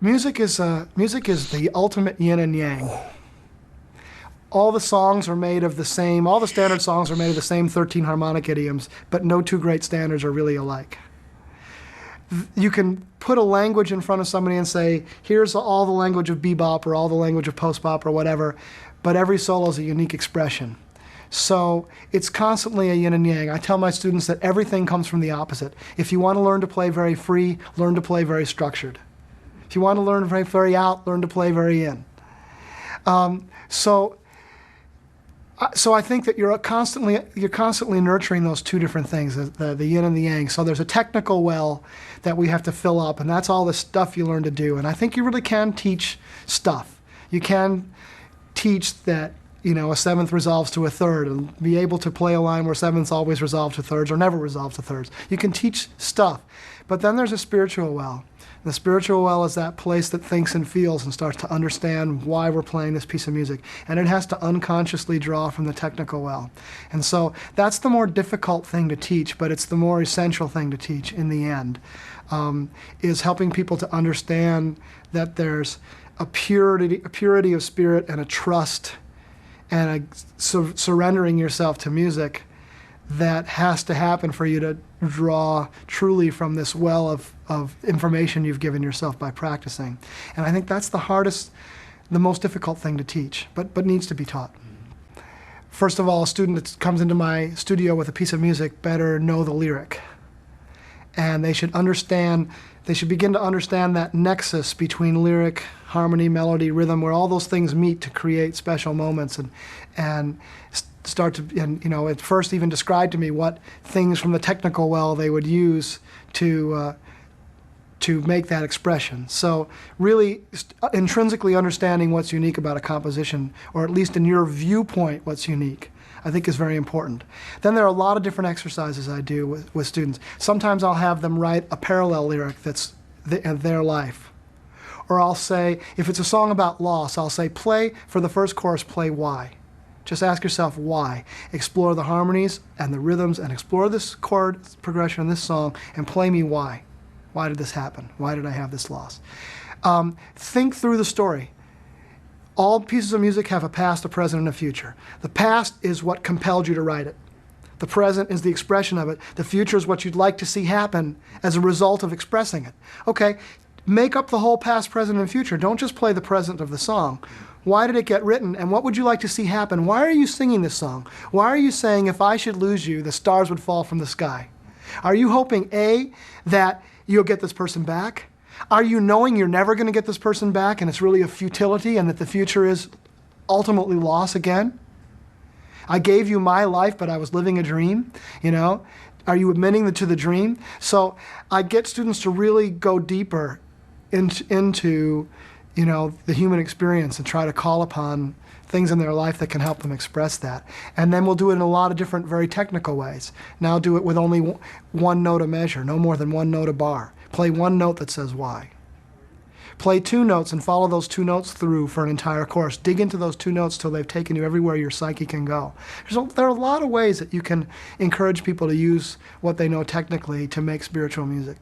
Music is the ultimate yin and yang. All the songs are made of the same, all the standard songs are made of the same 13 harmonic idioms, but no two great standards are really alike. You can put a language in front of somebody and say, here's all the language of bebop or all the language of post-bop or whatever, but every solo is a unique expression. So it's constantly a yin and yang. I tell my students that everything comes from the opposite. If you want to learn to play very free, learn to play very structured. If you want to learn to play very out, learn to play very in. So I think that you're constantly nurturing those two different things, the yin and the yang. So there's a technical well that we have to fill up, and that's all the stuff you learn to do. And I think you really can teach stuff. You can teach that, you know, a seventh resolves to a third, and be able to play a line where sevenths always resolve to thirds or never resolve to thirds. You can teach stuff. But then there's a spiritual well. The spiritual well is that place that thinks and feels and starts to understand why we're playing this piece of music. And it has to unconsciously draw from the technical well. And so that's the more difficult thing to teach, but it's the more essential thing to teach in the end, is helping people to understand that there's a purity of spirit and a trust and a surrendering yourself to music that has to happen for you to draw truly from this well of information you've given yourself by practicing. And I think that's the hardest, the most difficult thing to teach, but needs to be taught. First of all, a student that comes into my studio with a piece of music better know the lyric. And they should begin to understand that nexus between lyric, harmony, melody, rhythm, where all those things meet to create special moments, and start to, and, you know, at first even describe to me what things from the technical well they would use to make that expression. So really intrinsically understanding what's unique about a composition, or at least in your viewpoint what's unique, I think is very important. Then there are a lot of different exercises I do with students. Sometimes I'll have them write a parallel lyric that's their life. Or I'll say, if it's a song about loss, I'll say, play, for the first chorus, play why. Just ask yourself why. Explore the harmonies and the rhythms and explore this chord progression in this song and play me why. Why did this happen? Why did I have this loss? Think through the story. All pieces of music have a past, a present, and a future. The past is what compelled you to write it. The present is the expression of it. The future is what you'd like to see happen as a result of expressing it. Okay, make up the whole past, present, and future. Don't just play the present of the song. Why did it get written, and what would you like to see happen? Why are you singing this song? Why are you saying, if I should lose you, the stars would fall from the sky? Are you hoping, A, that you'll get this person back? Are you knowing you're never going to get this person back and it's really a futility and that the future is ultimately loss again? I gave you my life, but I was living a dream, you know? Are you admitting to the dream? So I get students to really go deeper into you know, the human experience and try to call upon things in their life that can help them express that. And then we'll do it in a lot of different, very technical ways. Now do it with only one note a measure, no more than one note a bar. Play one note that says why. Play two notes and follow those two notes through for an entire chorus. Dig into those two notes till they've taken you everywhere your psyche can go. There are a lot of ways that you can encourage people to use what they know technically to make spiritual music.